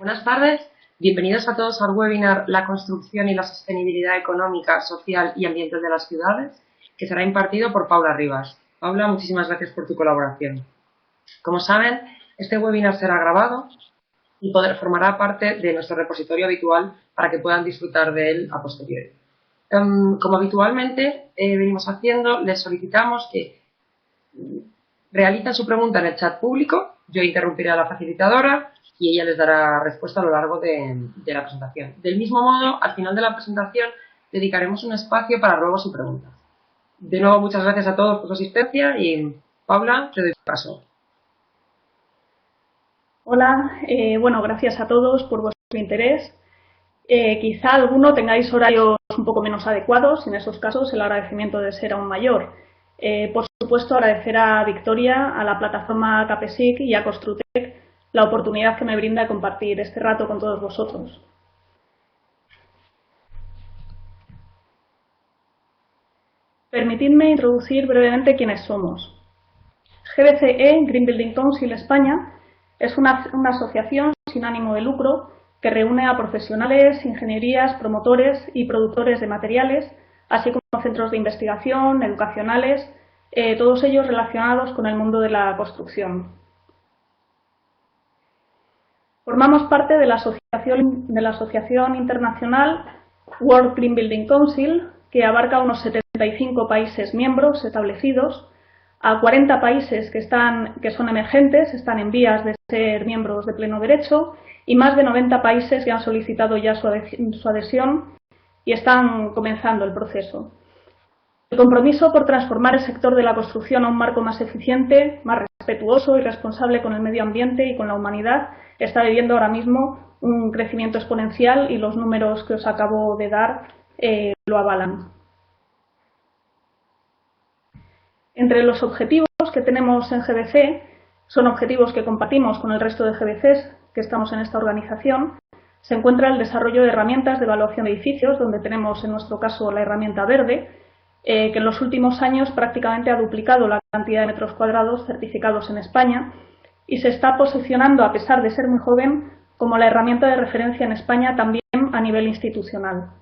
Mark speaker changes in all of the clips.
Speaker 1: Buenas tardes, bienvenidos a todos al webinar La construcción y la sostenibilidad económica, social y ambiental de las ciudades, que será impartido por Paula Rivas. Paula, muchísimas gracias por tu colaboración. Como saben, este webinar será grabado y formará parte de nuestro repositorio habitual para que puedan disfrutar de él a posteriori. Como habitualmente venimos haciendo, les solicitamos que realicen su pregunta en el chat público. Yo interrumpiré a la facilitadora y ella les dará respuesta a lo largo de la presentación. Del mismo modo, al final de la presentación dedicaremos un espacio para ruegos y preguntas. De nuevo, muchas gracias a todos por su asistencia y, Paula, te doy paso.
Speaker 2: Hola, gracias a todos por vuestro interés. Quizá alguno tengáis horarios un poco menos adecuados y en esos casos el agradecimiento debe ser aún mayor. Por supuesto, agradecer a Victoria, a la plataforma Capesic y a Construtec la oportunidad que me brinda de compartir este rato con todos vosotros. Permitidme introducir brevemente quiénes somos. GBCE, Green Building Council España, es una asociación sin ánimo de lucro que reúne a profesionales, ingenierías, promotores y productores de materiales, así como centros de investigación, educacionales, todos ellos relacionados con el mundo de la construcción. Formamos parte de la asociación internacional World Green Building Council, que abarca unos 75 países miembros establecidos, a 40 países que son emergentes, están en vías de ser miembros de pleno derecho, y más de 90 países que han solicitado ya su adhesión y están comenzando el proceso. El compromiso por transformar el sector de la construcción a un marco más eficiente, más respetuoso y responsable con el medio ambiente y con la humanidad está viviendo ahora mismo un crecimiento exponencial y los números que os acabo de dar lo avalan. Entre los objetivos que tenemos en GBC, son objetivos que compartimos con el resto de GBCs que estamos en esta organización, se encuentra el desarrollo de herramientas de evaluación de edificios, donde tenemos en nuestro caso la herramienta verde, que en los últimos años prácticamente ha duplicado la cantidad de metros cuadrados certificados en España y se está posicionando, a pesar de ser muy joven, como la herramienta de referencia en España también a nivel institucional.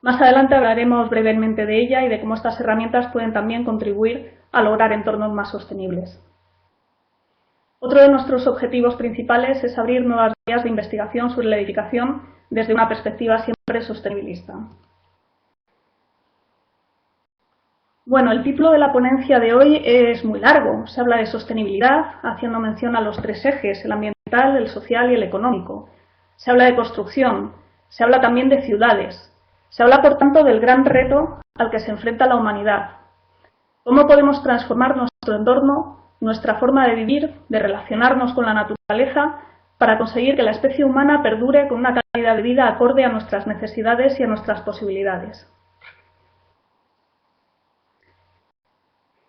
Speaker 2: Más adelante hablaremos brevemente de ella y de cómo estas herramientas pueden también contribuir a lograr entornos más sostenibles. Otro de nuestros objetivos principales es abrir nuevas vías de investigación sobre la edificación desde una perspectiva siempre sostenibilista. Bueno, el título de la ponencia de hoy es muy largo. Se habla de sostenibilidad, haciendo mención a los tres ejes, el ambiental, el social y el económico. Se habla de construcción, se habla también de ciudades. Se habla, por tanto, del gran reto al que se enfrenta la humanidad. ¿Cómo podemos transformar nuestro entorno, nuestra forma de vivir, de relacionarnos con la naturaleza, para conseguir que la especie humana perdure con una calidad de vida acorde a nuestras necesidades y a nuestras posibilidades?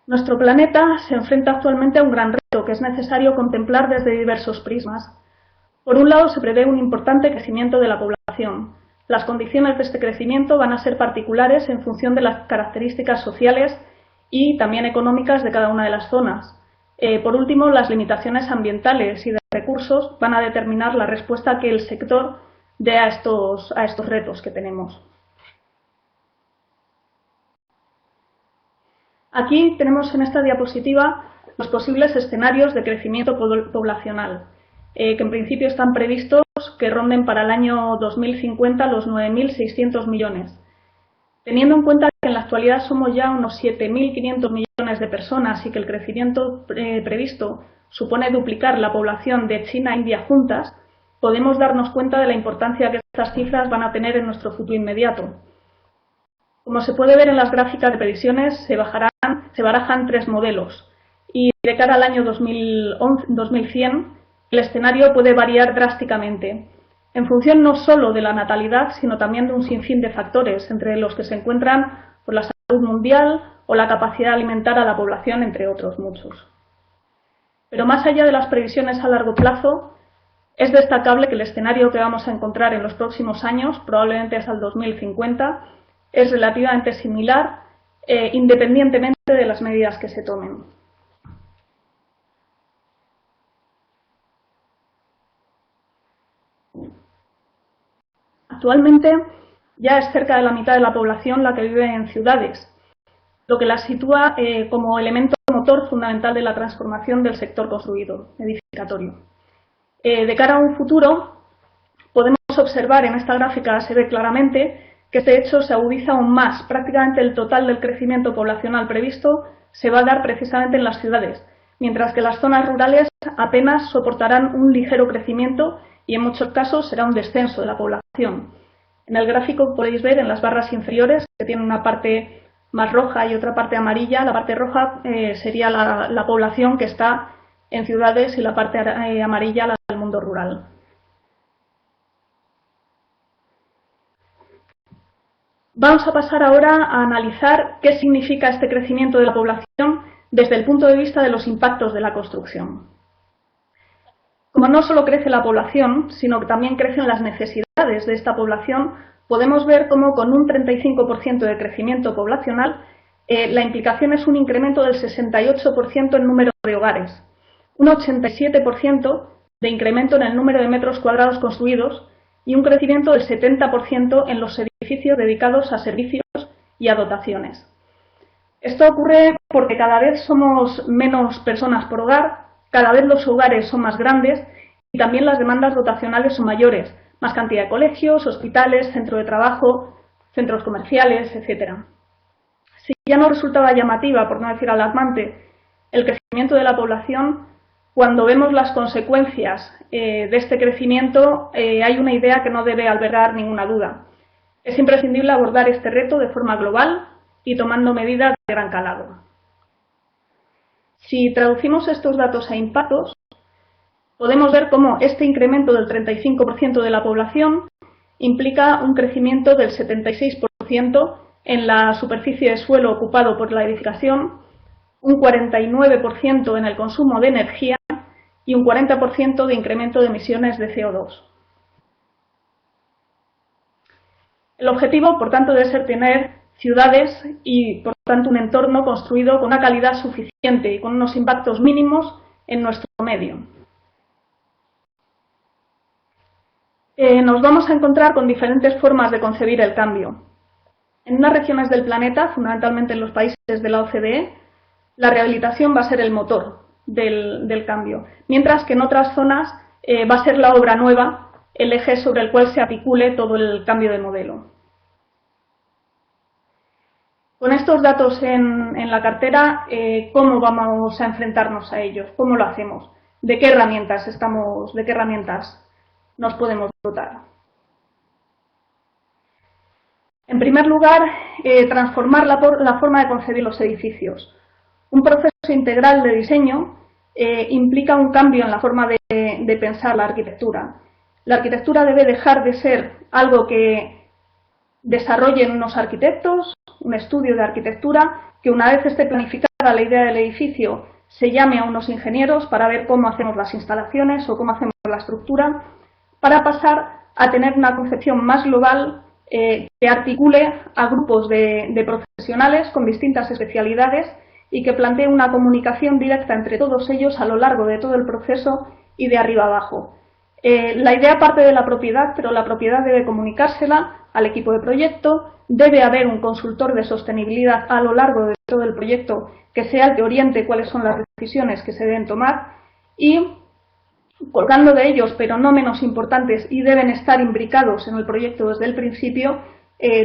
Speaker 2: Nuestro planeta se enfrenta actualmente a un gran reto que es necesario contemplar desde diversos prismas. Por un lado, se prevé un importante crecimiento de la población. Las condiciones de este crecimiento van a ser particulares en función de las características sociales y también económicas de cada una de las zonas. Por último, las limitaciones ambientales y de recursos van a determinar la respuesta que el sector dé a estos retos que tenemos. Aquí tenemos en esta diapositiva los posibles escenarios de crecimiento poblacional, que en principio están previstos que ronden para el año 2050 los 9.600 millones. Teniendo en cuenta que en la actualidad somos ya unos 7.500 millones de personas y que el crecimiento previsto supone duplicar la población de China e India juntas, podemos darnos cuenta de la importancia que estas cifras van a tener en nuestro futuro inmediato. Como se puede ver en las gráficas de previsiones, se barajan tres modelos y de cara al año 2100 el escenario puede variar drásticamente, en función no solo de la natalidad, sino también de un sinfín de factores, entre los que se encuentran la salud mundial o la capacidad de alimentar a la población, entre otros muchos. Pero más allá de las previsiones a largo plazo, es destacable que el escenario que vamos a encontrar en los próximos años, probablemente hasta el 2050, es relativamente similar, independientemente de las medidas que se tomen. Actualmente ya es cerca de la mitad de la población la que vive en ciudades, lo que la sitúa como elemento motor fundamental de la transformación del sector construido, edificatorio. De cara a un futuro, podemos observar en esta gráfica, se ve claramente, que este hecho se agudiza aún más. Prácticamente el total del crecimiento poblacional previsto se va a dar precisamente en las ciudades, mientras que las zonas rurales apenas soportarán un ligero crecimiento y en muchos casos será un descenso de la población. En el gráfico podéis ver en las barras inferiores que tienen una parte más roja y otra parte amarilla. La parte roja sería la población que está en ciudades y la parte amarilla la del mundo rural. Vamos a pasar ahora a analizar qué significa este crecimiento de la población desde el punto de vista de los impactos de la construcción. Como no solo crece la población, sino que también crecen las necesidades de esta población, podemos ver cómo con un 35% de crecimiento poblacional, la implicación es un incremento del 68% en número de hogares, un 87% de incremento en el número de metros cuadrados construidos y un crecimiento del 70% en los edificios dedicados a servicios y a dotaciones. Esto ocurre porque cada vez somos menos personas por hogar, cada vez los hogares son más grandes y también las demandas dotacionales son mayores, más cantidad de colegios, hospitales, centros de trabajo, centros comerciales, etc. Si ya no resultaba llamativa, por no decir alarmante, el crecimiento de la población, cuando vemos las consecuencias de este crecimiento hay una idea que no debe albergar ninguna duda. Es imprescindible abordar este reto de forma global y tomando medidas de gran calado. Si traducimos estos datos a impactos, podemos ver cómo este incremento del 35% de la población implica un crecimiento del 76% en la superficie de suelo ocupado por la edificación, un 49% en el consumo de energía y un 40% de incremento de emisiones de CO2. El objetivo, por tanto, debe ser tener ciudades y, por tanto, un entorno construido con una calidad suficiente y con unos impactos mínimos en nuestro medio. Nos vamos a encontrar con diferentes formas de concebir el cambio. En unas regiones del planeta, fundamentalmente en los países de la OCDE, la rehabilitación va a ser el motor del cambio, mientras que en otras zonas va a ser la obra nueva el eje sobre el cual se articule todo el cambio de modelo. Con estos datos en la cartera, ¿cómo vamos a enfrentarnos a ellos? ¿Cómo lo hacemos? ¿De qué herramientas nos podemos dotar? En primer lugar, transformar la forma de concebir los edificios. Un proceso integral de diseño implica un cambio en la forma de pensar la arquitectura. La arquitectura debe dejar de ser algo que desarrollen unos arquitectos, un estudio de arquitectura, que una vez esté planificada la idea del edificio se llame a unos ingenieros para ver cómo hacemos las instalaciones o cómo hacemos la estructura, para pasar a tener una concepción más global que articule a grupos de profesionales con distintas especialidades y que plantee una comunicación directa entre todos ellos a lo largo de todo el proceso y de arriba abajo. La idea parte de la propiedad, pero la propiedad debe comunicársela al equipo de proyecto, debe haber un consultor de sostenibilidad a lo largo de todo el proyecto que sea el que oriente cuáles son las decisiones que se deben tomar y, colgando de ellos, pero no menos importantes y deben estar imbricados en el proyecto desde el principio,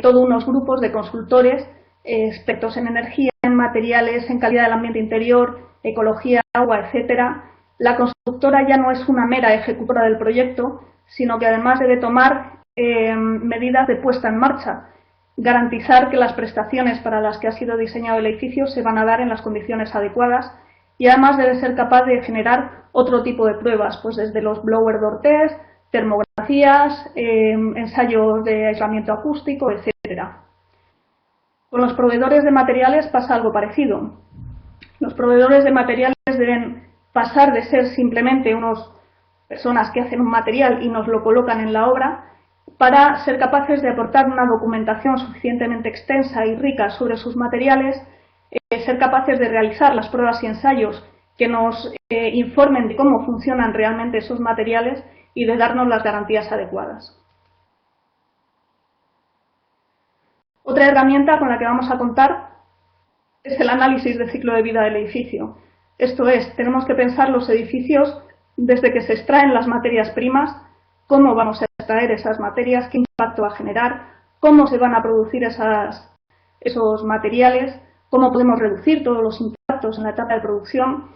Speaker 2: todos unos grupos de consultores, expertos en energía, en materiales, en calidad del ambiente interior, ecología, agua, etcétera. La constructora ya no es una mera ejecutora del proyecto, sino que además debe tomar medidas de puesta en marcha, garantizar que las prestaciones para las que ha sido diseñado el edificio se van a dar en las condiciones adecuadas y además debe ser capaz de generar otro tipo de pruebas, pues desde los blower door test, termografías, ensayos de aislamiento acústico, etcétera. Con los proveedores de materiales pasa algo parecido. Los proveedores de materiales deben pasar de ser simplemente unas personas que hacen un material y nos lo colocan en la obra, para ser capaces de aportar una documentación suficientemente extensa y rica sobre sus materiales, ser capaces de realizar las pruebas y ensayos que nos informen de cómo funcionan realmente esos materiales y de darnos las garantías adecuadas. Otra herramienta con la que vamos a contar es el análisis de ciclo de vida del edificio. Esto es, tenemos que pensar los edificios desde que se extraen las materias primas, cómo vamos a extraer esas materias, qué impacto va a generar, cómo se van a producir esos materiales, cómo podemos reducir todos los impactos en la etapa de producción,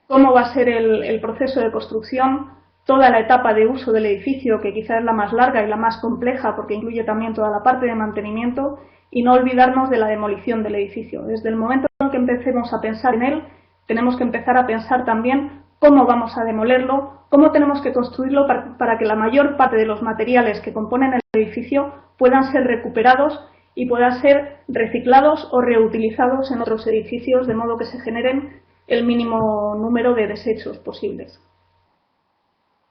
Speaker 2: cómo va a ser el proceso de construcción, toda la etapa de uso del edificio, que quizás es la más larga y la más compleja porque incluye también toda la parte de mantenimiento, y no olvidarnos de la demolición del edificio. Desde el momento en que empecemos a pensar en él, tenemos que empezar a pensar también cómo vamos a demolerlo, cómo tenemos que construirlo para que la mayor parte de los materiales que componen el edificio puedan ser recuperados y puedan ser reciclados o reutilizados en otros edificios, de modo que se generen el mínimo número de desechos posibles.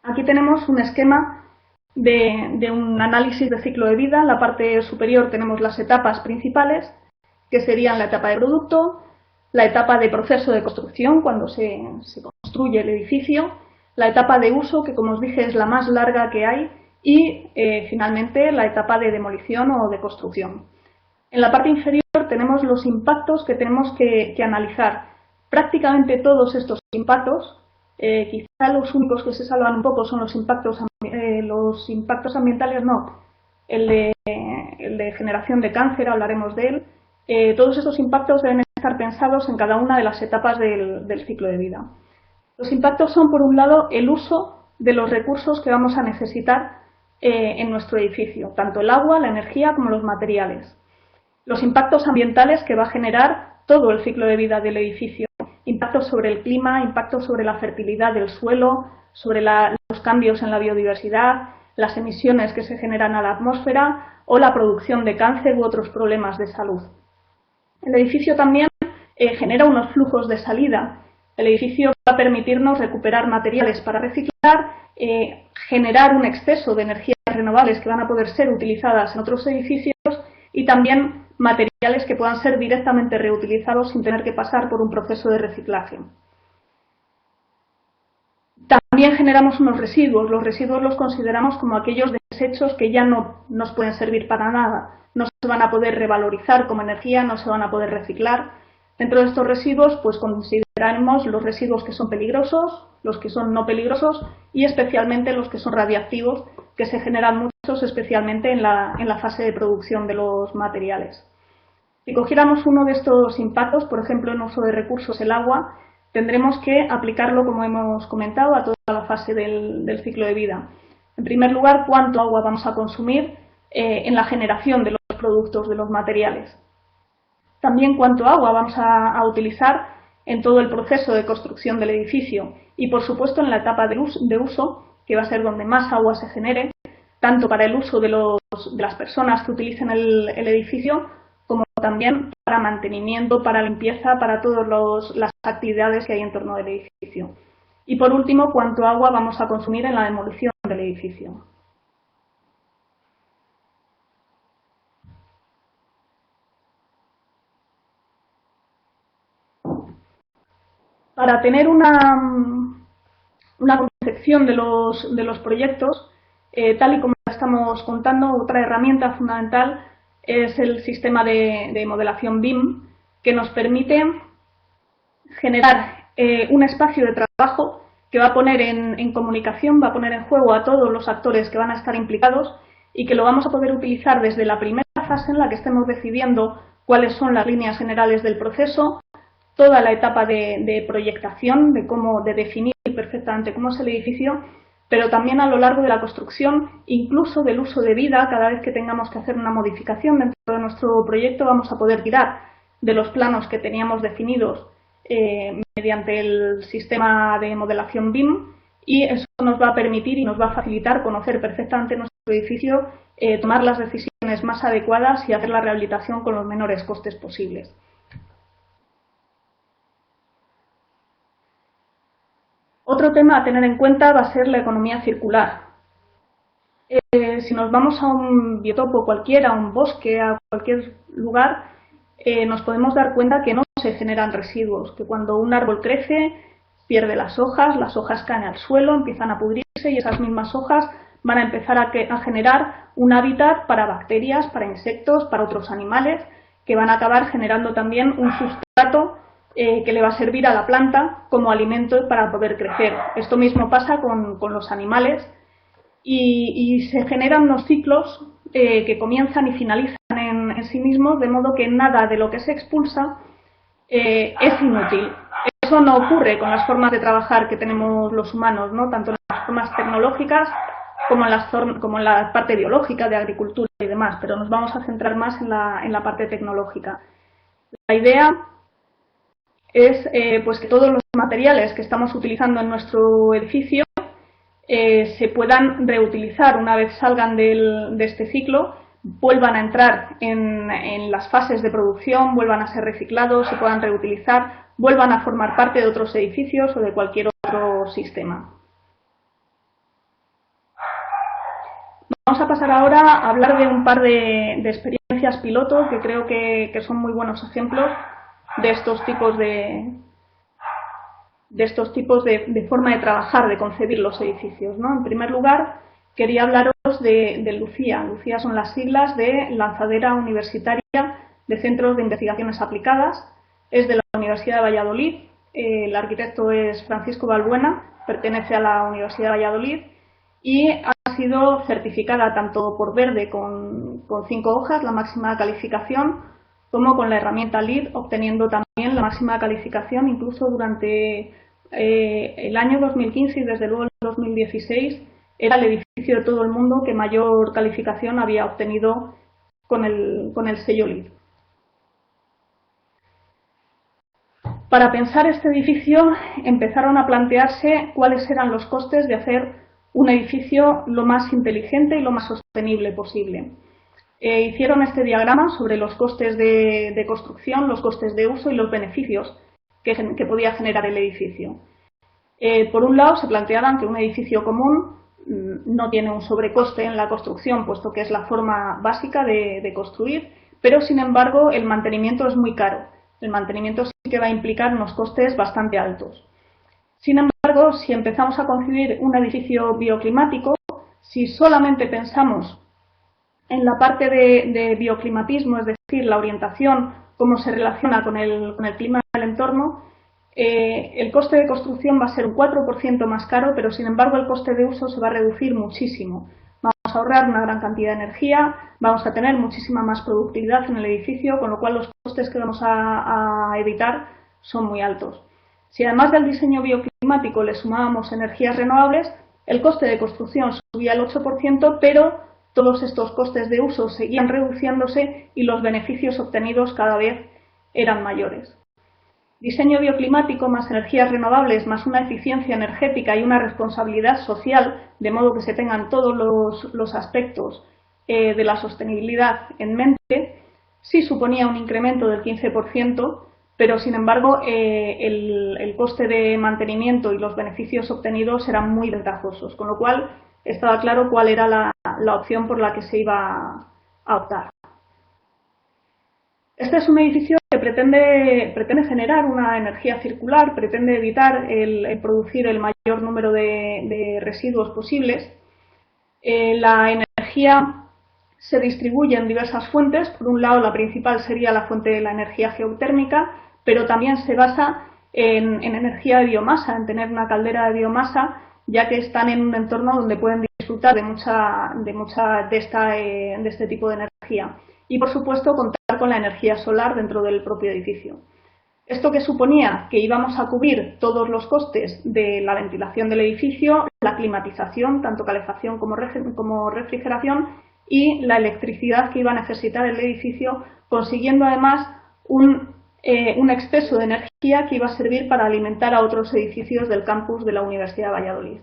Speaker 2: Aquí tenemos un esquema de un análisis de ciclo de vida. En la parte superior tenemos las etapas principales, que serían la etapa de producto, la etapa de proceso de construcción, cuando se construye el edificio, la etapa de uso, que como os dije es la más larga que hay, y finalmente la etapa de demolición o de construcción. En la parte inferior tenemos los impactos que tenemos que analizar. Prácticamente todos estos impactos, quizá los únicos que se salvan un poco son los impactos ambientales, no, el de generación de cáncer, hablaremos de él. Todos estos impactos deben estar pensados en cada una de las etapas del ciclo de vida. Los impactos son, por un lado, el uso de los recursos que vamos a necesitar en nuestro edificio, tanto el agua, la energía como los materiales. Los impactos ambientales que va a generar todo el ciclo de vida del edificio. Impactos sobre el clima, impactos sobre la fertilidad del suelo, sobre los cambios en la biodiversidad, las emisiones que se generan a la atmósfera o la producción de cáncer u otros problemas de salud. El edificio también genera unos flujos de salida. El edificio va a permitirnos recuperar materiales para reciclar, generar un exceso de energías renovables que van a poder ser utilizadas en otros edificios y también materiales que puedan ser directamente reutilizados sin tener que pasar por un proceso de reciclaje. También generamos unos residuos. Los residuos los consideramos como aquellos desechos que ya no nos pueden servir para nada. No se van a poder revalorizar como energía, no se van a poder reciclar. Dentro de estos residuos, pues consideramos los residuos que son peligrosos, los que son no peligrosos y especialmente los que son radiactivos, que se generan muchos especialmente en la fase de producción de los materiales. Si cogiéramos uno de estos impactos, por ejemplo en uso de recursos, el agua, tendremos que aplicarlo, como hemos comentado, a toda la fase del ciclo de vida. En primer lugar, cuánto agua vamos a consumir en la generación de los productos, de los materiales. También cuánto agua vamos a utilizar en todo el proceso de construcción del edificio y, por supuesto, en la etapa de uso, que va a ser donde más agua se genere, tanto para el uso de las personas que utilicen el edificio, como también para mantenimiento, para limpieza, para todas las actividades que hay en torno del edificio. Y, por último, cuánto agua vamos a consumir en la demolición del edificio. Para tener una concepción de los proyectos, tal y como estamos contando, otra herramienta fundamental es el sistema de modelación BIM, que nos permite generar un espacio de trabajo que va a poner en comunicación, va a poner en juego a todos los actores que van a estar implicados y que lo vamos a poder utilizar desde la primera fase en la que estemos decidiendo cuáles son las líneas generales del proceso, toda la etapa de proyectación, de definir perfectamente cómo es el edificio, pero también a lo largo de la construcción, incluso del uso de vida. Cada vez que tengamos que hacer una modificación dentro de nuestro proyecto, vamos a poder tirar de los planos que teníamos definidos mediante el sistema de modelación BIM, y eso nos va a permitir y nos va a facilitar conocer perfectamente nuestro edificio, tomar las decisiones más adecuadas y hacer la rehabilitación con los menores costes posibles. Otro tema a tener en cuenta va a ser la economía circular. Si nos vamos a un biotopo cualquiera, a un bosque, a cualquier lugar, nos podemos dar cuenta que no se generan residuos, que cuando un árbol crece pierde las hojas caen al suelo, empiezan a pudrirse y esas mismas hojas van a empezar a generar un hábitat para bacterias, para insectos, para otros animales, que van a acabar generando también un sustrato que le va a servir a la planta como alimento para poder crecer. Esto mismo pasa con los animales y se generan unos ciclos que comienzan y finalizan en sí mismos, de modo que nada de lo que se expulsa es inútil. Eso no ocurre con las formas de trabajar que tenemos los humanos, ¿no? Tanto en las formas tecnológicas como en la parte biológica de agricultura y demás, pero nos vamos a centrar más en la parte tecnológica. La idea es pues que todos los materiales que estamos utilizando en nuestro edificio se puedan reutilizar una vez salgan de este ciclo, vuelvan a entrar en las fases de producción, vuelvan a ser reciclados, se puedan reutilizar, vuelvan a formar parte de otros edificios o de cualquier otro sistema. Vamos a pasar ahora a hablar de un par de experiencias piloto que creo que son muy buenos ejemplos de estos tipos de forma de trabajar, de concebir los edificios, ¿no? En primer lugar, quería hablaros de LUCIA. LUCIA son las siglas de Lanzadera Universitaria de Centros de Investigaciones Aplicadas. Es de la Universidad de Valladolid. El arquitecto es Francisco Balbuena, pertenece a la Universidad de Valladolid y ha sido certificada tanto por Verde con 5 hojas, la máxima calificación, como con la herramienta LEED, obteniendo también la máxima calificación incluso durante el año 2015 y desde luego el 2016 era el edificio de todo el mundo que mayor calificación había obtenido con el sello LEED. Para pensar este edificio empezaron a plantearse cuáles eran los costes de hacer un edificio lo más inteligente y lo más sostenible posible. Hicieron este diagrama sobre los costes de construcción, los costes de uso y los beneficios que podía generar el edificio. Por un lado, se planteaban que un edificio común no tiene un sobrecoste en la construcción, puesto que es la forma básica de construir, pero sin embargo el mantenimiento es muy caro. El mantenimiento sí que va a implicar unos costes bastante altos. Sin embargo, si empezamos a concebir un edificio bioclimático, si solamente pensamos en la parte de bioclimatismo, es decir, la orientación, cómo se relaciona con el clima del entorno, el coste de construcción va a ser un 4% más caro, pero sin embargo el coste de uso se va a reducir muchísimo. Vamos a ahorrar una gran cantidad de energía, vamos a tener muchísima más productividad en el edificio, con lo cual los costes que vamos a evitar son muy altos. Si además del diseño bioclimático le sumábamos energías renovables, el coste de construcción subía al 8%, pero todos estos costes de uso seguían reduciéndose y los beneficios obtenidos cada vez eran mayores. Diseño bioclimático más energías renovables más una eficiencia energética y una responsabilidad social, de modo que se tengan todos los aspectos de la sostenibilidad en mente, sí suponía un incremento del 15%, pero sin embargo el coste de mantenimiento y los beneficios obtenidos eran muy ventajosos, con lo cual estaba claro cuál era la opción por la que se iba a optar. Este es un edificio que pretende generar una energía circular, pretende evitar el producir el mayor número de residuos posibles. La energía se distribuye en diversas fuentes. Por un lado, la principal sería la fuente de la energía geotérmica, pero también se basa en energía de biomasa, en tener una caldera de biomasa, ya que están en un entorno donde pueden disfrutar de este tipo de energía. Y, por supuesto, contar con la energía solar dentro del propio edificio. Esto que suponía que íbamos a cubrir todos los costes de la ventilación del edificio, la climatización, tanto calefacción como refrigeración, y la electricidad que iba a necesitar el edificio, consiguiendo además un exceso de energía que iba a servir para alimentar a otros edificios del campus de la Universidad de Valladolid.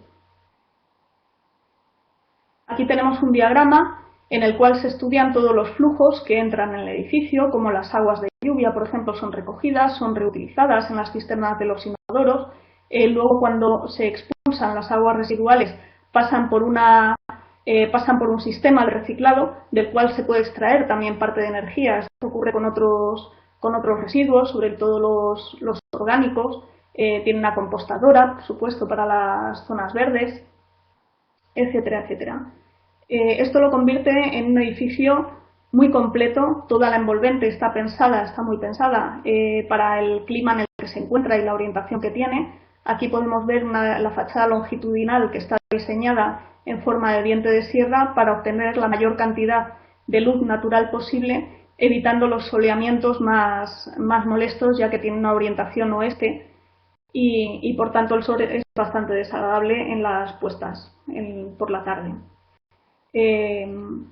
Speaker 2: Aquí tenemos un diagrama en el cual se estudian todos los flujos que entran en el edificio, como las aguas de lluvia, por ejemplo, son recogidas, son reutilizadas en las cisternas de los inodoros. Luego, cuando se expulsan las aguas residuales, pasan por un sistema de reciclado del cual se puede extraer también parte de energía. Esto ocurre con otros residuos, sobre todo los orgánicos. Tiene una compostadora, por supuesto, para las zonas verdes. etcétera, etcétera. Esto lo convierte en un edificio muy completo, toda la envolvente está muy pensada para el clima en el que se encuentra y la orientación que tiene. Aquí podemos ver la fachada longitudinal que está diseñada en forma de diente de sierra para obtener la mayor cantidad de luz natural posible, evitando los soleamientos más molestos, ya que tiene una orientación oeste y por tanto el sol es bastante desagradable en las puestas por la tarde. El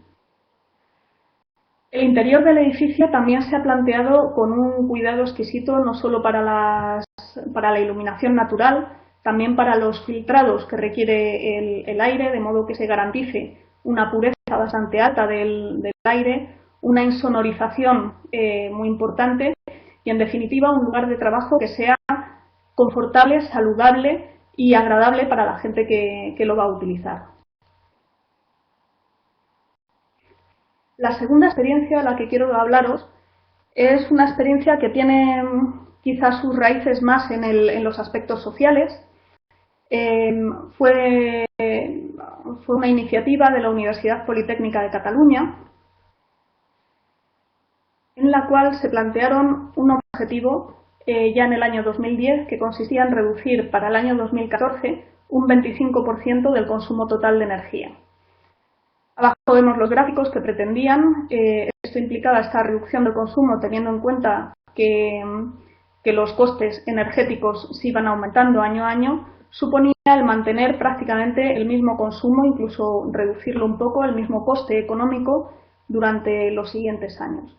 Speaker 2: interior del edificio también se ha planteado con un cuidado exquisito, no solo para la iluminación natural, también para los filtrados que requiere el aire, de modo que se garantice una pureza bastante alta del aire, una insonorización muy importante y, en definitiva, un lugar de trabajo que sea confortable, saludable y agradable para la gente que lo va a utilizar. La segunda experiencia de la que quiero hablaros es una experiencia que tiene quizás sus raíces más en los aspectos sociales. Fue una iniciativa de la Universidad Politécnica de Cataluña, en la cual se plantearon un objetivo ya en el año 2010 que consistía en reducir para el año 2014 un 25% del consumo total de energía. Abajo vemos los gráficos que pretendían. Esto implicaba esta reducción del consumo teniendo en cuenta que los costes energéticos se iban aumentando año a año. Suponía el mantener prácticamente el mismo consumo, incluso reducirlo un poco, el mismo coste económico durante los siguientes años.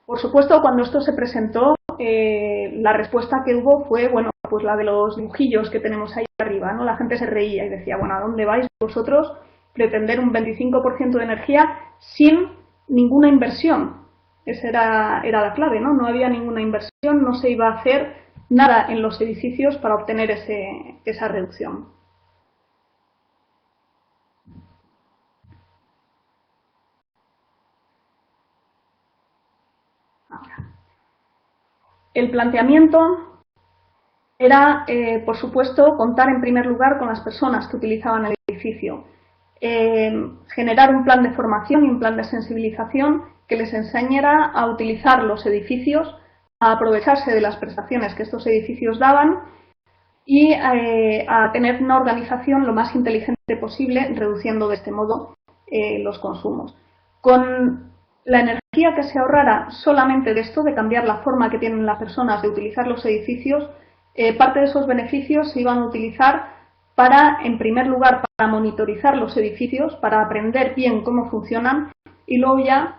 Speaker 2: Por supuesto, cuando esto se presentó, la respuesta que hubo fue, bueno, pues la de los dibujillos que tenemos ahí arriba, ¿no? La gente se reía y decía, bueno, ¿a dónde vais vosotros? Pretender un 25% de energía sin ninguna inversión. Esa era la clave, ¿no? No había ninguna inversión, no se iba a hacer nada en los edificios para obtener esa reducción. Ahora. El planteamiento era, por supuesto, contar en primer lugar con las personas que utilizaban el edificio. Generar un plan de formación y un plan de sensibilización que les enseñara a utilizar los edificios, a aprovecharse de las prestaciones que estos edificios daban y a tener una organización lo más inteligente posible, reduciendo de este modo los consumos. Con la energía que se ahorrara solamente de esto, de cambiar la forma que tienen las personas de utilizar los edificios, parte de esos beneficios se iban a utilizar para, en primer lugar, para monitorizar los edificios, para aprender bien cómo funcionan y luego ya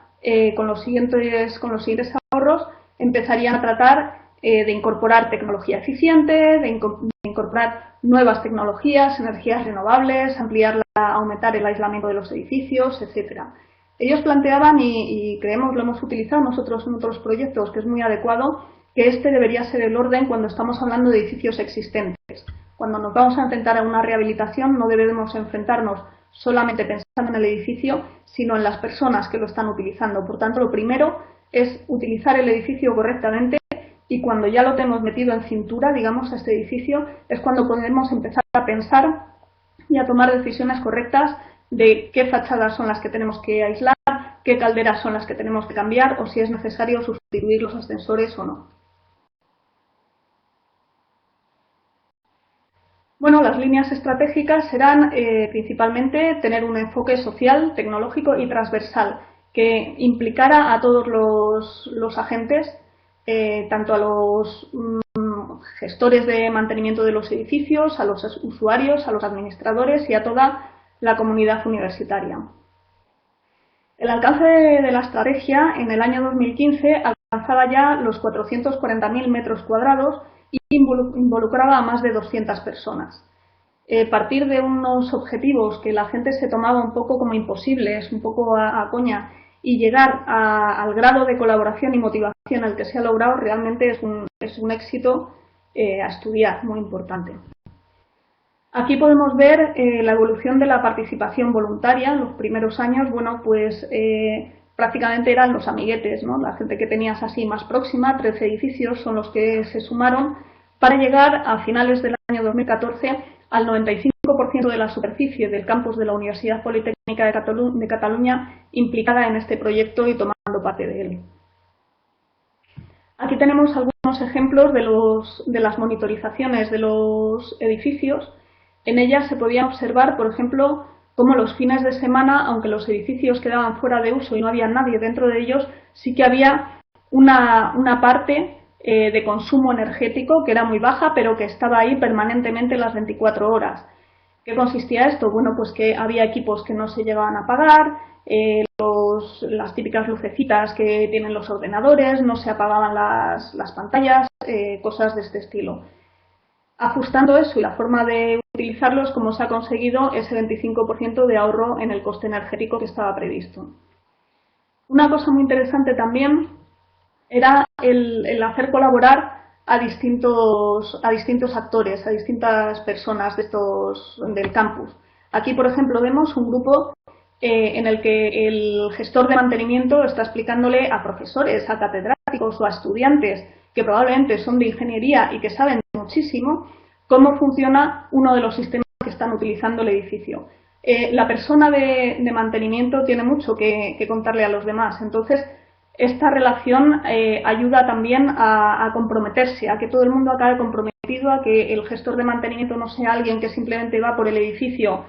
Speaker 2: con los siguientes ahorros empezarían a tratar de incorporar tecnología eficiente, de incorporar nuevas tecnologías, energías renovables, aumentar el aislamiento de los edificios, etcétera. Ellos planteaban, y creemos, lo hemos utilizado nosotros en otros proyectos, que es muy adecuado, que este debería ser el orden cuando estamos hablando de edificios existentes. Cuando nos vamos a enfrentar a una rehabilitación no debemos enfrentarnos solamente pensando en el edificio, sino en las personas que lo están utilizando. Por tanto, lo primero es utilizar el edificio correctamente y cuando ya lo tenemos metido en cintura, digamos, a este edificio, es cuando podemos empezar a pensar y a tomar decisiones correctas de qué fachadas son las que tenemos que aislar, qué calderas son las que tenemos que cambiar o si es necesario sustituir los ascensores o no. Bueno, las líneas estratégicas serán principalmente tener un enfoque social, tecnológico y transversal que implicara a todos los agentes, tanto a los gestores de mantenimiento de los edificios, a los usuarios, a los administradores y a toda la comunidad universitaria. El alcance de la estrategia en el año 2015 alcanzaba ya los 440.000 metros cuadrados y involucraba a más de 200 personas. Partir de unos objetivos que la gente se tomaba un poco como imposibles, un poco a coña, y llegar al grado de colaboración y motivación al que se ha logrado realmente es un éxito a estudiar, muy importante. Aquí podemos ver la evolución de la participación voluntaria. En los primeros años, bueno, pues prácticamente eran los amiguetes, ¿no? La gente que tenías así más próxima, 13 edificios son los que se sumaron para llegar a finales del año 2014 al 95% 25% de la superficie del campus de la Universidad Politécnica de Cataluña implicada en este proyecto y tomando parte de él. Aquí tenemos algunos ejemplos de las monitorizaciones de los edificios. En ellas se podía observar, por ejemplo, cómo los fines de semana, aunque los edificios quedaban fuera de uso y no había nadie dentro de ellos, sí que había una parte de consumo energético que era muy baja, pero que estaba ahí permanentemente las 24 horas. ¿Qué consistía esto? Bueno, pues que había equipos que no se llegaban a apagar, las típicas lucecitas que tienen los ordenadores, no se apagaban las pantallas, cosas de este estilo. Ajustando eso y la forma de utilizarlos, como se ha conseguido ese 25% de ahorro en el coste energético que estaba previsto. Una cosa muy interesante también era el hacer colaborar a distintos actores, a distintas personas del campus. Aquí, por ejemplo, vemos un grupo en el que el gestor de mantenimiento está explicándole a profesores, a catedráticos o a estudiantes que probablemente son de ingeniería y que saben muchísimo cómo funciona uno de los sistemas que están utilizando el edificio. La persona de mantenimiento tiene mucho que contarle a los demás, entonces esta relación ayuda también a comprometerse, a que todo el mundo acabe comprometido, a que el gestor de mantenimiento no sea alguien que simplemente va por el edificio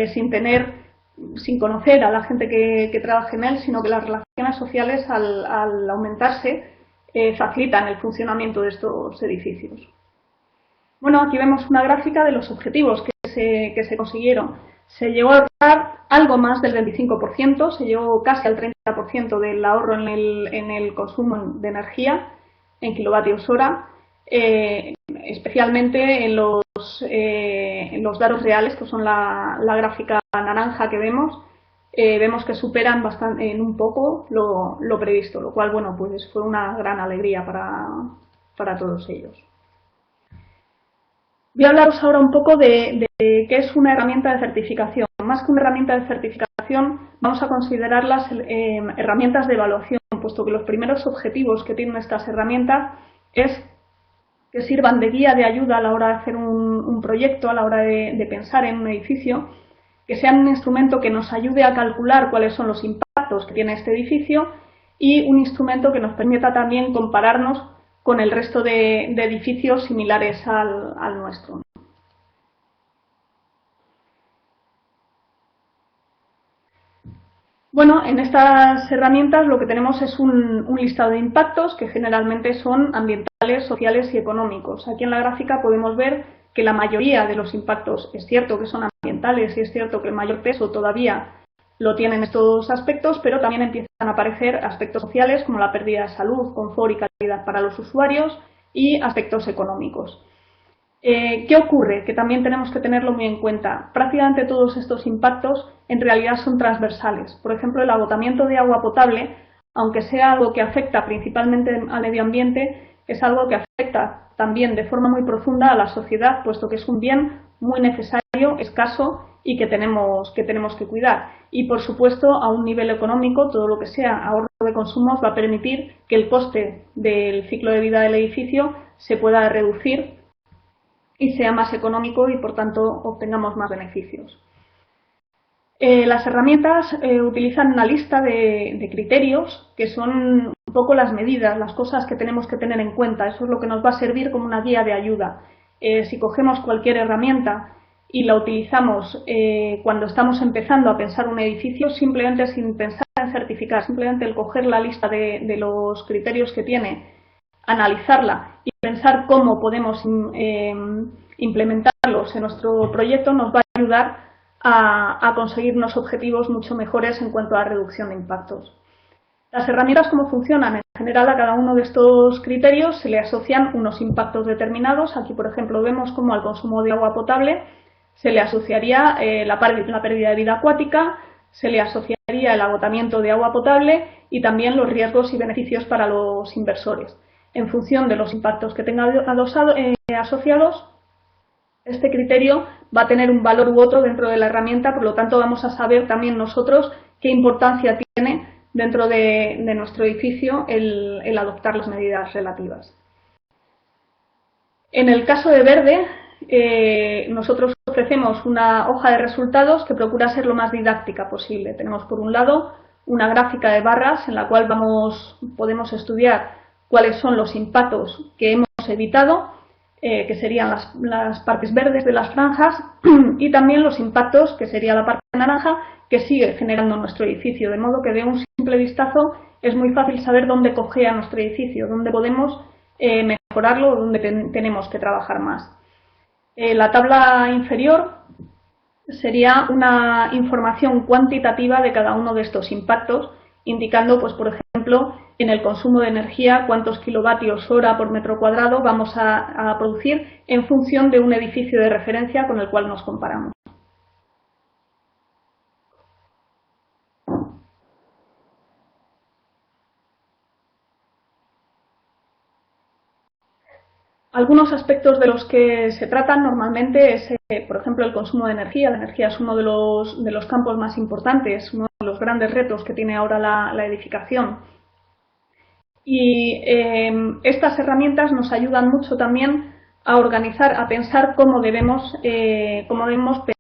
Speaker 2: sin conocer a la gente que trabaja en él, sino que las relaciones sociales, al aumentarse, facilitan el funcionamiento de estos edificios. Bueno, aquí vemos una gráfica de los objetivos que se consiguieron. Se llegó a ahorrar algo más del 25%, se llegó casi al 30% del ahorro en el consumo de energía en kilovatios hora, especialmente en los datos reales, que son la gráfica naranja que vemos que superan bastante, en un poco lo previsto, lo cual, bueno, pues fue una gran alegría para todos ellos. Voy a hablaros ahora un poco de qué es una herramienta de certificación. Más que una herramienta de certificación, vamos a considerarlas herramientas de evaluación, puesto que los primeros objetivos que tienen estas herramientas es que sirvan de guía, de ayuda a la hora de hacer un proyecto, a la hora de pensar en un edificio, que sean un instrumento que nos ayude a calcular cuáles son los impactos que tiene este edificio y un instrumento que nos permita también compararnos con el resto de edificios similares al nuestro. Bueno, en estas herramientas lo que tenemos es un listado de impactos que generalmente son ambientales, sociales y económicos. Aquí en la gráfica podemos ver que la mayoría de los impactos es cierto que son ambientales y es cierto que el mayor peso todavía lo tienen estos aspectos, pero también empiezan a aparecer aspectos sociales como la pérdida de salud, confort y calidad para los usuarios y aspectos económicos. ¿Qué ocurre? Que también tenemos que tenerlo muy en cuenta. Prácticamente todos estos impactos en realidad son transversales. Por ejemplo, el agotamiento de agua potable, aunque sea algo que afecta principalmente al medio ambiente, es algo que afecta también de forma muy profunda a la sociedad, puesto que es un bien muy necesario, escaso y que tenemos que cuidar. Y, por supuesto, a un nivel económico, todo lo que sea ahorro de consumos va a permitir que el coste del ciclo de vida del edificio se pueda reducir y sea más económico y, por tanto, obtengamos más beneficios. Las herramientas utilizan una lista de criterios que son un poco las medidas, las cosas que tenemos que tener en cuenta. Eso es lo que nos va a servir como una guía de ayuda. Si cogemos cualquier herramienta y la utilizamos cuando estamos empezando a pensar un edificio, simplemente sin pensar en certificar, simplemente el coger la lista de los criterios que tiene, analizarla y pensar cómo podemos implementarlos en nuestro proyecto nos va a ayudar a conseguir unos objetivos mucho mejores en cuanto a reducción de impactos. Las herramientas, ¿cómo funcionan? En general, a cada uno de estos criterios se le asocian unos impactos determinados. Aquí, por ejemplo, vemos cómo al consumo de agua potable se le asociaría la pérdida de vida acuática, se le asociaría el agotamiento de agua potable y también los riesgos y beneficios para los inversores. En función de los impactos que tenga asociados, este criterio va a tener un valor u otro dentro de la herramienta, por lo tanto vamos a saber también nosotros qué importancia tiene dentro de nuestro edificio el adoptar las medidas relativas. En el caso de verde, nosotros ofrecemos una hoja de resultados que procura ser lo más didáctica posible. Tenemos por un lado una gráfica de barras en la cual podemos estudiar cuáles son los impactos que hemos evitado, que serían las partes verdes de las franjas, y también los impactos, que sería la parte naranja, que sigue generando nuestro edificio, de modo que de un simple vistazo es muy fácil saber dónde cojea nuestro edificio, dónde podemos mejorarlo o dónde tenemos que trabajar más. La tabla inferior sería una información cuantitativa de cada uno de estos impactos, indicando, pues, por ejemplo, en el consumo de energía cuántos kilovatios hora por metro cuadrado vamos a producir en función de un edificio de referencia con el cual nos comparamos. Algunos aspectos de los que se tratan normalmente es, por ejemplo, el consumo de energía. La energía es uno de los campos más importantes, uno de los grandes retos que tiene ahora la edificación. Y estas herramientas nos ayudan mucho también a organizar, a pensar cómo debemos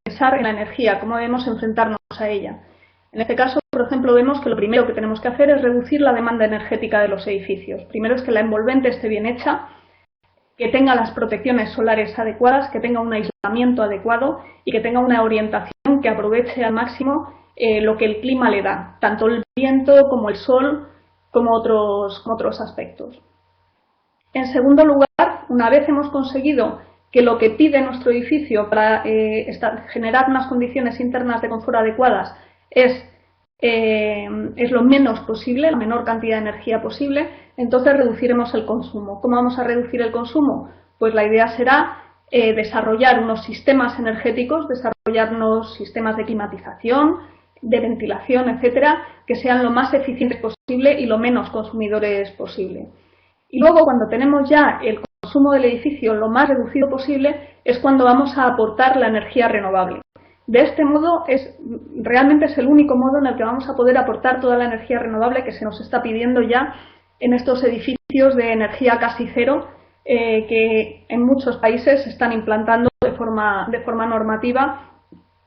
Speaker 2: pensar en la energía, cómo debemos enfrentarnos a ella. En este caso, por ejemplo, vemos que lo primero que tenemos que hacer es reducir la demanda energética de los edificios. Primero es que la envolvente esté bien hecha, que tenga las protecciones solares adecuadas, que tenga un aislamiento adecuado y que tenga una orientación que aproveche al máximo lo que el clima le da, tanto el viento como el sol, como otros aspectos. En segundo lugar, una vez hemos conseguido que lo que pide nuestro edificio para generar unas condiciones internas de confort adecuadas es lo menos posible, la menor cantidad de energía posible, entonces reduciremos el consumo. ¿Cómo vamos a reducir el consumo? Pues la idea será desarrollar unos sistemas energéticos, desarrollar unos sistemas de climatización, de ventilación, etcétera, que sean lo más eficientes posible y lo menos consumidores posible. Y luego, cuando tenemos ya el consumo del edificio lo más reducido posible, es cuando vamos a aportar la energía renovable. De este modo, realmente es el único modo en el que vamos a poder aportar toda la energía renovable que se nos está pidiendo ya en estos edificios de energía casi cero que en muchos países se están implantando de forma normativa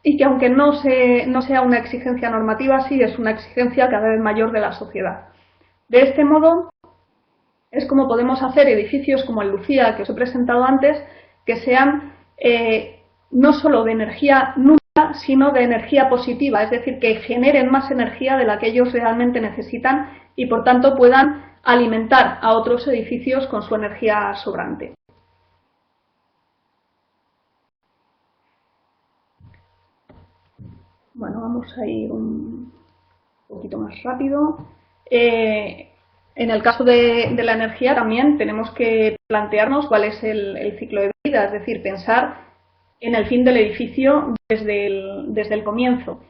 Speaker 2: y que, aunque no sea una exigencia normativa, sí es una exigencia cada vez mayor de la sociedad. De este modo es como podemos hacer edificios como el Lucía, que os he presentado antes, que sean no solo de energía nula, sino de energía positiva, es decir, que generen más energía de la que ellos realmente necesitan y, por tanto, puedan alimentar a otros edificios con su energía sobrante. Bueno, vamos a ir un poquito más rápido. En el caso de la energía también tenemos que plantearnos cuál es el ciclo de vida, es decir, pensar en el fin del edificio desde el comienzo.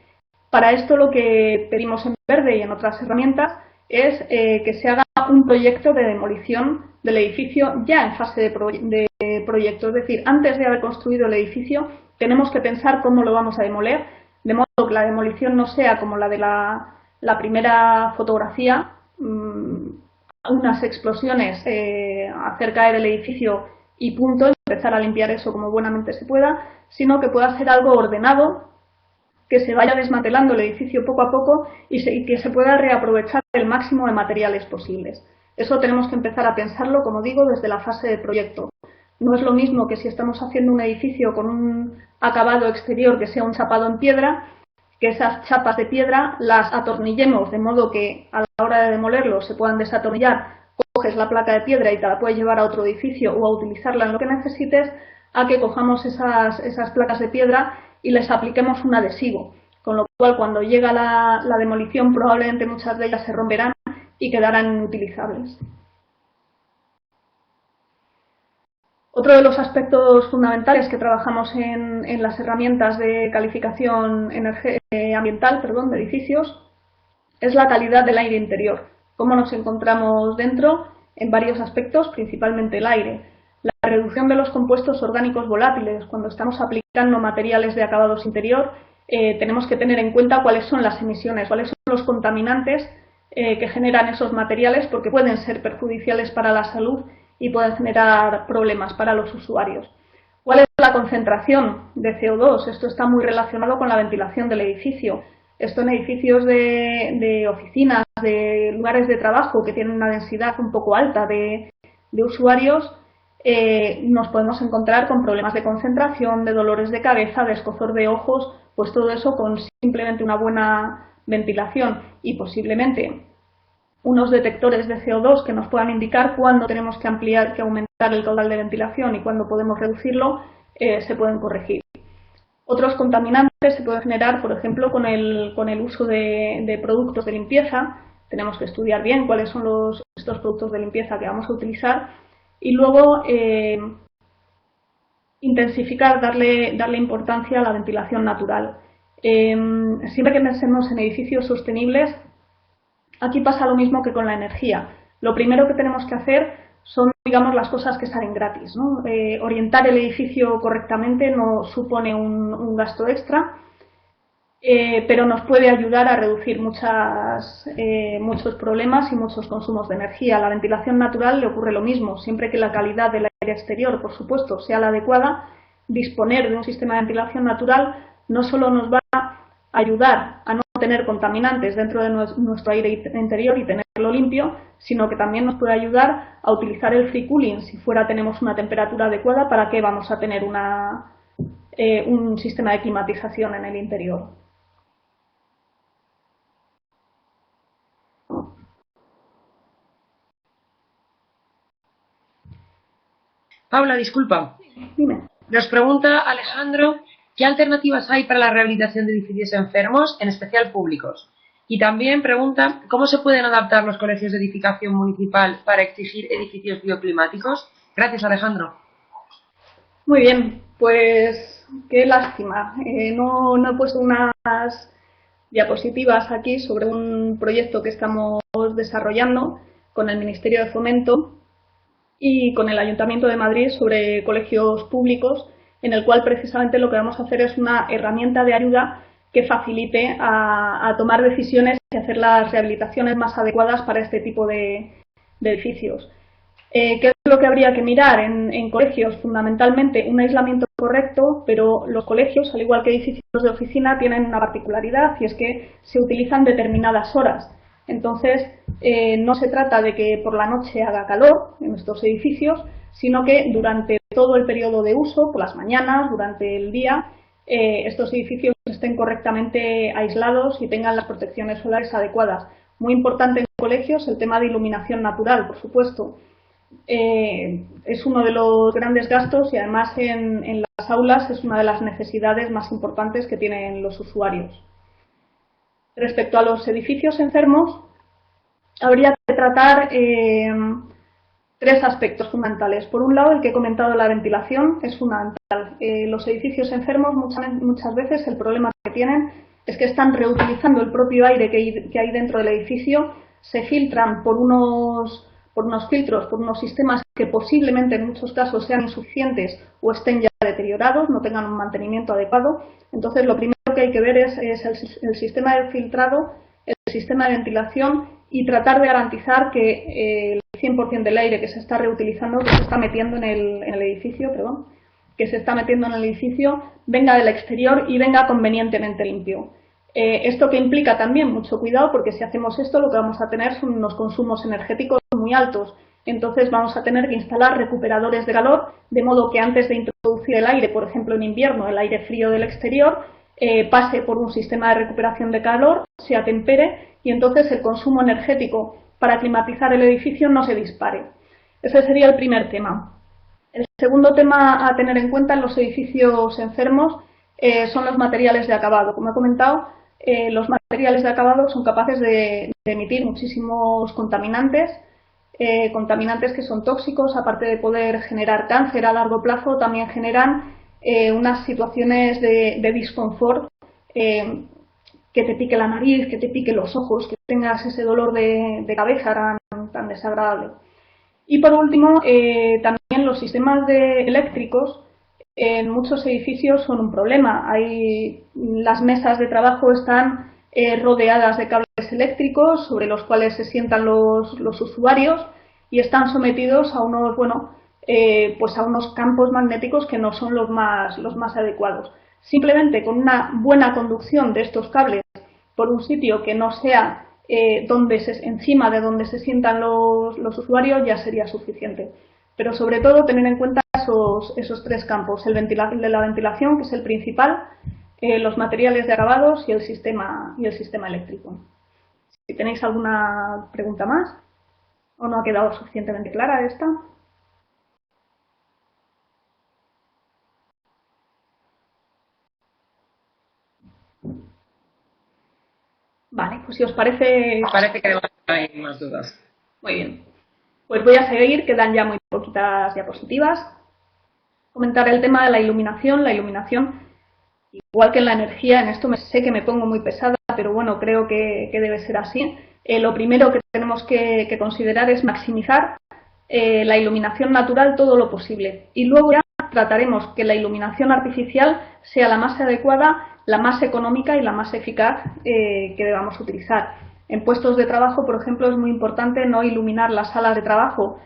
Speaker 2: Para esto lo que pedimos en Verde y en otras herramientas es que se haga un proyecto de demolición del edificio ya en fase de proyecto, es decir, antes de haber construido el edificio tenemos que pensar cómo lo vamos a demoler, de modo que la demolición no sea como la de la primera fotografía, unas explosiones, hacer caer el edificio y punto, empezar a limpiar eso como buenamente se pueda, sino que pueda ser algo ordenado, que se vaya desmantelando el edificio poco a poco y que se pueda reaprovechar el máximo de materiales posibles. Eso tenemos que empezar a pensarlo, como digo, desde la fase de proyecto. No es lo mismo que si estamos haciendo un edificio con un acabado exterior que sea un chapado en piedra, que esas chapas de piedra las atornillemos de modo que a la hora de demolerlo se puedan desatornillar, coges la placa de piedra y te la puedes llevar a otro edificio o a utilizarla en lo que necesites, a que cojamos esas placas de piedra y les apliquemos un adhesivo, con lo cual cuando llega la demolición probablemente muchas de ellas se romperán y quedarán inutilizables. Otro de los aspectos fundamentales que trabajamos en las herramientas de calificación ambiental de edificios es la calidad del aire interior. Cómo nos encontramos dentro en varios aspectos, principalmente el aire. La reducción de los compuestos orgánicos volátiles. Cuando estamos aplicando materiales de acabados interior, tenemos que tener en cuenta cuáles son las emisiones, cuáles son los contaminantes que generan esos materiales, porque pueden ser perjudiciales para la salud y pueden generar problemas para los usuarios. ¿Cuál es la concentración de CO2? Esto está muy relacionado con la ventilación del edificio. Esto en edificios de oficinas, de lugares de trabajo que tienen una densidad un poco alta de usuarios, nos podemos encontrar con problemas de concentración, de dolores de cabeza, de escozor de ojos, pues todo eso con simplemente una buena ventilación y posiblemente unos detectores de CO2 que nos puedan indicar cuándo tenemos que aumentar el caudal de ventilación y cuándo podemos reducirlo, se pueden corregir. Otros contaminantes se pueden generar, por ejemplo, con el uso de productos de limpieza. Tenemos que estudiar bien cuáles son estos productos de limpieza que vamos a utilizar y luego intensificar, darle importancia a la ventilación natural. Siempre que pensemos en edificios sostenibles, aquí pasa lo mismo que con la energía. Lo primero que tenemos que hacer son, digamos, las cosas que salen gratis, ¿no? Orientar el edificio correctamente no supone un gasto extra, pero nos puede ayudar a reducir muchos problemas y muchos consumos de energía. A la ventilación natural le ocurre lo mismo. Siempre que la calidad del aire exterior, por supuesto, sea la adecuada, disponer de un sistema de ventilación natural no solo nos va a ayudar a no tener contaminantes dentro de nuestro aire interior y tenerlo limpio, sino que también nos puede ayudar a utilizar el free cooling. Si tenemos una temperatura adecuada, ¿para qué vamos a tener un sistema de climatización en el interior?
Speaker 1: Paula, disculpa.
Speaker 2: Dime.
Speaker 1: Nos pregunta Alejandro qué alternativas hay para la rehabilitación de edificios enfermos, en especial públicos. Y también pregunta cómo se pueden adaptar los colegios de edificación municipal para exigir edificios bioclimáticos. Gracias, Alejandro.
Speaker 2: Muy bien, pues qué lástima. No he puesto unas diapositivas aquí sobre un proyecto que estamos desarrollando con el Ministerio de Fomento y con el Ayuntamiento de Madrid sobre colegios públicos, en el cual precisamente lo que vamos a hacer es una herramienta de ayuda que facilite a tomar decisiones y hacer las rehabilitaciones más adecuadas para este tipo de edificios. ¿Qué es lo que habría que mirar en colegios? Fundamentalmente un aislamiento correcto, pero los colegios, al igual que edificios de oficina, tienen una particularidad y es que se utilizan determinadas horas. Entonces, no se trata de que por la noche haga calor en estos edificios, sino que durante todo el periodo de uso, por las mañanas, durante el día, estos edificios estén correctamente aislados y tengan las protecciones solares adecuadas. Muy importante en colegios el tema de iluminación natural, por supuesto. Es uno de los grandes gastos y además en las aulas es una de las necesidades más importantes que tienen los usuarios. Respecto a los edificios enfermos, habría que tratar tres aspectos fundamentales. Por un lado, el que he comentado, la ventilación, es fundamental. Los edificios enfermos muchas veces el problema que tienen es que están reutilizando el propio aire que hay dentro del edificio, se filtran por unos filtros, por unos sistemas que posiblemente en muchos casos sean insuficientes o estén ya deteriorados, no tengan un mantenimiento adecuado. Entonces, lo primero que hay que ver es el sistema de filtrado, el sistema de ventilación y tratar de garantizar que el 100% del aire que se está reutilizando, que se está metiendo en el edificio, venga del exterior y venga convenientemente limpio. Esto que implica también mucho cuidado, porque si hacemos esto lo que vamos a tener son unos consumos energéticos muy altos. Entonces vamos a tener que instalar recuperadores de calor, de modo que antes de introducir el aire, por ejemplo en invierno, el aire frío del exterior, pase por un sistema de recuperación de calor, se atempere y entonces el consumo energético para climatizar el edificio no se dispare. Ese sería el primer tema. El segundo tema a tener en cuenta en los edificios enfermos son los materiales de acabado. Como he comentado, los materiales de acabado son capaces de emitir muchísimos contaminantes, contaminantes que son tóxicos, aparte de poder generar cáncer a largo plazo, también generan unas situaciones de disconfort, que te pique la nariz, que te pique los ojos, que tengas ese dolor de cabeza tan desagradable. Y por último, también los sistemas eléctricos en muchos edificios son un problema. Las mesas de trabajo están rodeadas de cables eléctricos sobre los cuales se sientan los usuarios y están sometidos a unos pues a unos campos magnéticos que no son los más adecuados. Simplemente con una buena conducción de estos cables por un sitio que no sea encima de donde se sientan los usuarios ya sería suficiente. Pero sobre todo tener en cuenta esos tres campos, el de la ventilación, que es el principal, los materiales de acabados y el sistema eléctrico. Si tenéis alguna pregunta más o no ha quedado suficientemente clara esta. Vale, pues si os parece...
Speaker 1: Parece que no hay más dudas.
Speaker 2: Muy bien. Pues voy a seguir, quedan ya muy poquitas diapositivas. Comentar el tema de la iluminación. La iluminación, igual que en la energía, en esto sé que me pongo muy pesada, pero bueno, creo que debe ser así. Lo primero que tenemos que considerar es maximizar la iluminación natural todo lo posible. Y luego ya trataremos que la iluminación artificial sea la más adecuada, la más económica y la más eficaz que debamos utilizar. En puestos de trabajo, por ejemplo, es muy importante no iluminar las salas de trabajo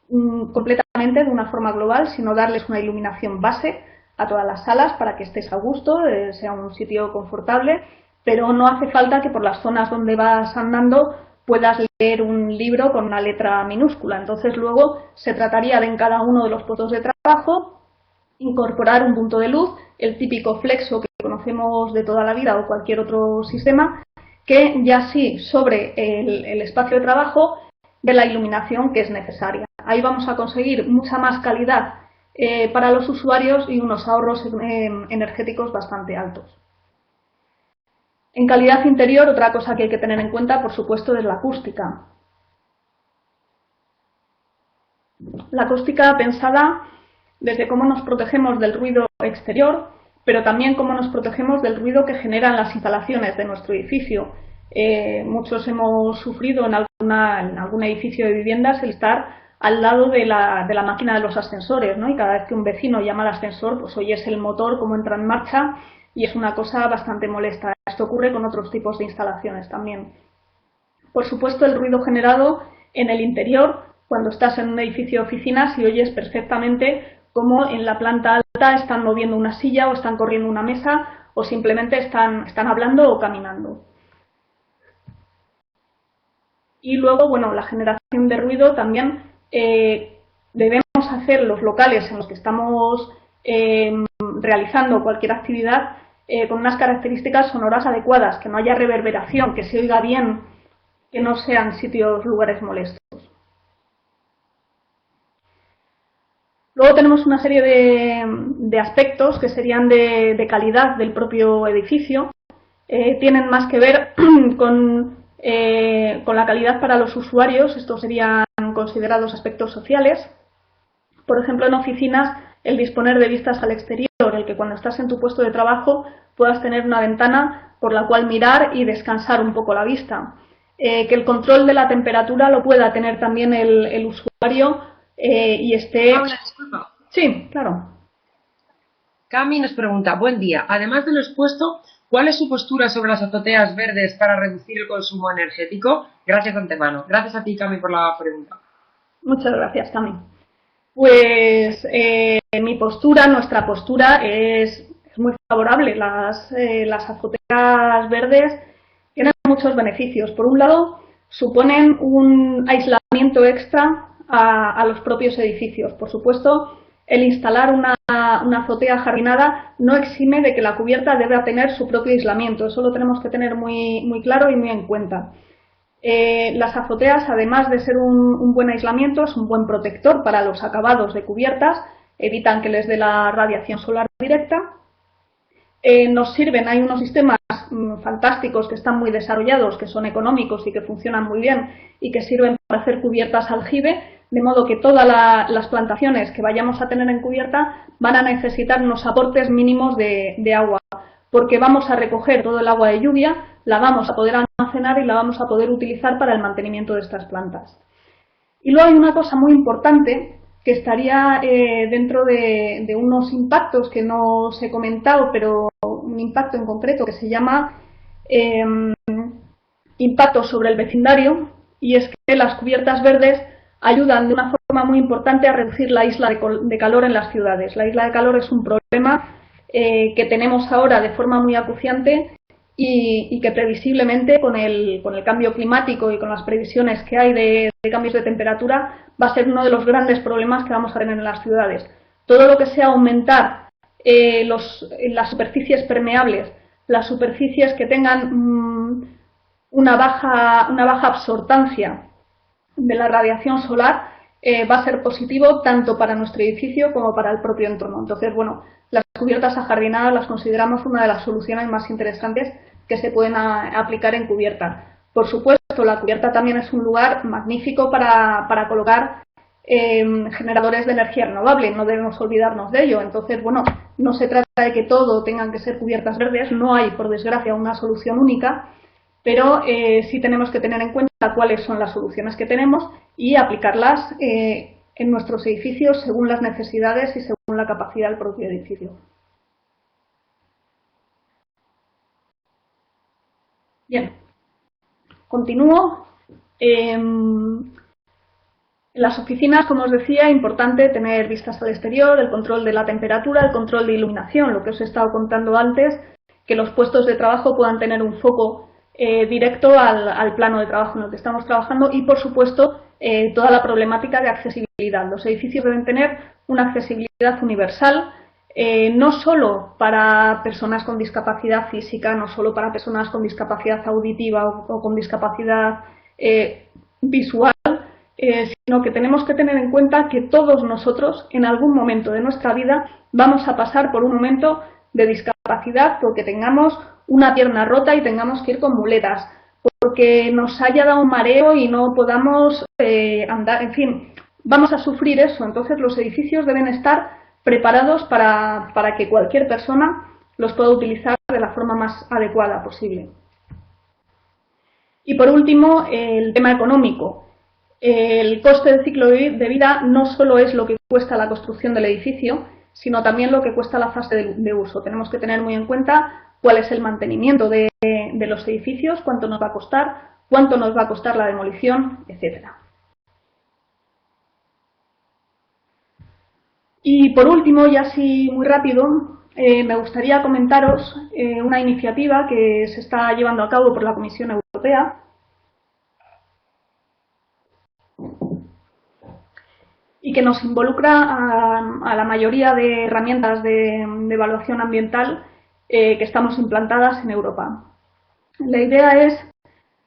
Speaker 2: completamente de una forma global, sino darles una iluminación base a todas las salas para que estés a gusto, sea un sitio confortable, pero no hace falta que por las zonas donde vas andando puedas leer un libro con una letra minúscula. Entonces luego se trataría de en cada uno de los puestos de trabajo incorporar un punto de luz, el típico flexo que conocemos de toda la vida o cualquier otro sistema, que ya sí sobre el espacio de trabajo de la iluminación que es necesaria. Ahí vamos a conseguir mucha más calidad para los usuarios y unos ahorros energéticos bastante altos. En calidad interior, otra cosa que hay que tener en cuenta, por supuesto, es la acústica. La acústica pensada desde cómo nos protegemos del ruido exterior, pero también cómo nos protegemos del ruido que generan las instalaciones de nuestro edificio. Muchos hemos sufrido en algún edificio de viviendas el estar al lado de la máquina de los ascensores, ¿no? Y cada vez que un vecino llama al ascensor, pues oyes el motor cómo entra en marcha y es una cosa bastante molesta. Esto ocurre con otros tipos de instalaciones también. Por supuesto, el ruido generado en el interior, cuando estás en un edificio de oficinas y oyes perfectamente cómo en la planta alta están moviendo una silla o están corriendo una mesa o simplemente están hablando o caminando. Y luego, bueno, la generación de ruido también debemos hacer los locales en los que estamos realizando cualquier actividad con unas características sonoras adecuadas, que no haya reverberación, que se oiga bien, que no sean lugares molestos. Luego tenemos una serie de aspectos que serían de calidad del propio edificio. Tienen más que ver con la calidad para los usuarios. Estos serían considerados aspectos sociales. Por ejemplo, en oficinas, el disponer de vistas al exterior, el que cuando estás en tu puesto de trabajo puedas tener una ventana por la cual mirar y descansar un poco la vista. Que el control de la temperatura lo pueda tener también el usuario y esté...
Speaker 1: Paula, disculpa.
Speaker 2: Sí, claro.
Speaker 1: Cami nos pregunta, buen día, además de lo expuesto, ¿cuál es su postura sobre las azoteas verdes para reducir el consumo energético? Gracias de antemano. Gracias a ti, Cami, por la pregunta.
Speaker 2: Muchas gracias, Cami. Pues nuestra postura es muy favorable. Las azoteas verdes tienen muchos beneficios. Por un lado, suponen un aislamiento extra a los propios edificios. Por supuesto, el instalar una azotea jardinada no exime de que la cubierta deba tener su propio aislamiento. Eso lo tenemos que tener muy claro y muy en cuenta. Las azoteas, además de ser un buen aislamiento, es un buen protector para los acabados de cubiertas, evitan que les dé la radiación solar directa. Nos sirven, hay unos sistemas fantásticos que están muy desarrollados, que son económicos y que funcionan muy bien y que sirven para hacer cubiertas aljibe, de modo que todas las plantaciones que vayamos a tener en cubierta van a necesitar unos aportes mínimos de agua, porque vamos a recoger todo el agua de lluvia, la vamos a poder almacenar y la vamos a poder utilizar para el mantenimiento de estas plantas. Y luego hay una cosa muy importante que estaría dentro de unos impactos que no os he comentado, pero un impacto en concreto que se llama impacto sobre el vecindario, y es que las cubiertas verdes ayudan de una forma muy importante a reducir la isla de calor en las ciudades. La isla de calor es un problema que tenemos ahora de forma muy acuciante y que previsiblemente con el cambio climático y con las previsiones que hay de cambios de temperatura va a ser uno de los grandes problemas que vamos a tener en las ciudades. Todo lo que sea aumentar las superficies permeables, las superficies que tengan una baja absortancia de la radiación solar va a ser positivo tanto para nuestro edificio como para el propio entorno. Entonces, bueno, las cubiertas ajardinadas las consideramos una de las soluciones más interesantes que se pueden aplicar en cubierta. Por supuesto, la cubierta también es un lugar magnífico para colocar generadores de energía renovable, no debemos olvidarnos de ello. Entonces, bueno, no se trata de que todo tengan que ser cubiertas verdes, no hay, por desgracia, una solución única, pero sí tenemos que tener en cuenta cuáles son las soluciones que tenemos y aplicarlas en nuestros edificios según las necesidades y según la capacidad del propio edificio. Bien, continúo. En las oficinas, como os decía, es importante tener vistas al exterior, el control de la temperatura, el control de iluminación, lo que os he estado contando antes, que los puestos de trabajo puedan tener un foco directo al plano de trabajo en el que estamos trabajando y, por supuesto, toda la problemática de accesibilidad. Los edificios deben tener una accesibilidad universal, no solo para personas con discapacidad física, no solo para personas con discapacidad auditiva o con discapacidad visual, sino que tenemos que tener en cuenta que todos nosotros, en algún momento de nuestra vida, vamos a pasar por un momento de discapacidad porque tengamos una pierna rota y tengamos que ir con muletas, porque nos haya dado un mareo y no podamos andar, en fin, vamos a sufrir eso. Entonces los edificios deben estar preparados para que cualquier persona los pueda utilizar de la forma más adecuada posible. Y por último, el tema económico. El coste del ciclo de vida no solo es lo que cuesta la construcción del edificio, sino también lo que cuesta la fase de uso. Tenemos que tener muy en cuenta cuál es el mantenimiento de los edificios, cuánto nos va a costar, cuánto nos va a costar la demolición, etc. Y por último, y así muy rápido, me gustaría comentaros una iniciativa que se está llevando a cabo por la Comisión Europea y que nos involucra a la mayoría de herramientas de evaluación ambiental que estamos implantadas en Europa. La idea es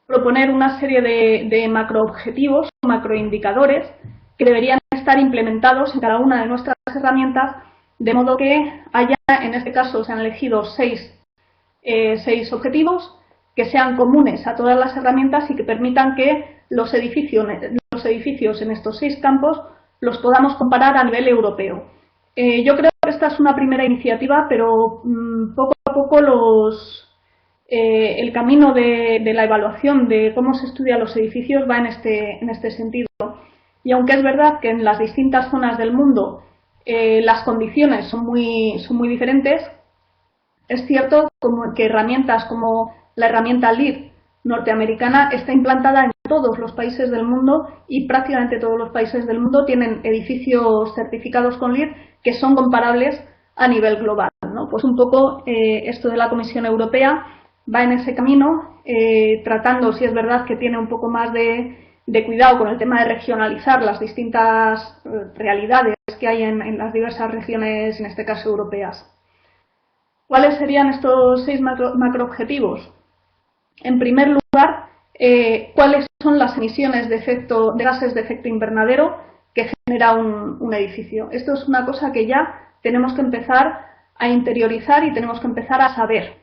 Speaker 2: proponer una serie de macroobjetivos, macroindicadores, que deberían estar implementados en cada una de nuestras herramientas, de modo que haya, en este caso se han elegido seis objetivos que sean comunes a todas las herramientas y que permitan que los edificios en estos 6 campos los podamos comparar a nivel europeo. Yo creo que esta es una primera iniciativa, pero poco a poco el camino de la evaluación de cómo se estudian los edificios va en este sentido. Y aunque es verdad que en las distintas zonas del mundo las condiciones son muy diferentes, es cierto que herramientas como la herramienta LEED norteamericana está implantada en todos los países del mundo y prácticamente todos los países del mundo tienen edificios certificados con LEED que son comparables a nivel global, ¿no? Pues un poco esto de la Comisión Europea va en ese camino, tratando, si es verdad que tiene un poco más de cuidado con el tema de regionalizar las distintas realidades que hay en las diversas regiones, en este caso europeas. ¿Cuáles serían estos 6 macroobjetivos? En primer lugar, cuáles son las emisiones de gases de efecto invernadero que genera un edificio. Esto es una cosa que ya tenemos que empezar a interiorizar y tenemos que empezar a saber.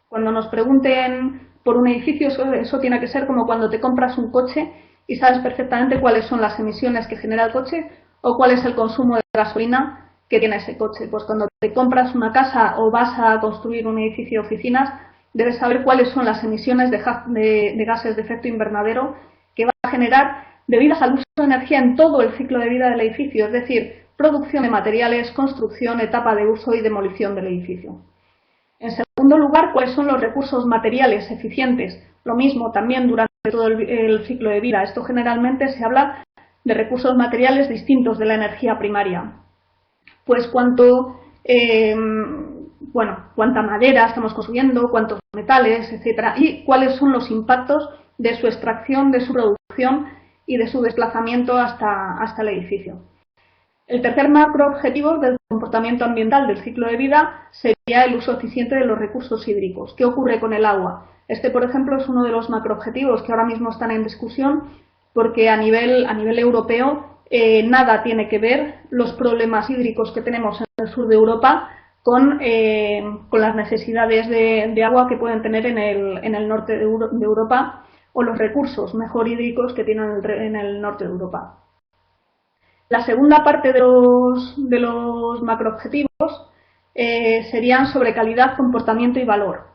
Speaker 2: Cuando nos pregunten por un edificio, eso tiene que ser como cuando te compras un coche y sabes perfectamente cuáles son las emisiones que genera el coche o cuál es el consumo de gasolina que tiene ese coche. Pues cuando te compras una casa o vas a construir un edificio de oficinas, debes saber cuáles son las emisiones de gases de efecto invernadero que va a generar debidas al uso de energía en todo el ciclo de vida del edificio, es decir, producción de materiales, construcción, etapa de uso y demolición del edificio. En segundo lugar, cuáles son los recursos materiales eficientes. Lo mismo también durante todo el ciclo de vida. Esto generalmente se habla de recursos materiales distintos de la energía primaria. Pues cuánta madera estamos consumiendo, cuántos metales, etcétera, y cuáles son los impactos de su extracción, de su producción y de su desplazamiento hasta el edificio. El tercer macroobjetivo del comportamiento ambiental del ciclo de vida sería el uso eficiente de los recursos hídricos. ¿Qué ocurre con el agua? Este, por ejemplo, es uno de los macroobjetivos que ahora mismo están en discusión porque a nivel europeo nada tiene que ver los problemas hídricos que tenemos en el sur de Europa con las necesidades de agua que pueden tener en el norte de Europa o los recursos mejor hídricos que tienen en el norte de Europa. La segunda parte de los macroobjetivos serían sobre calidad, comportamiento y valor.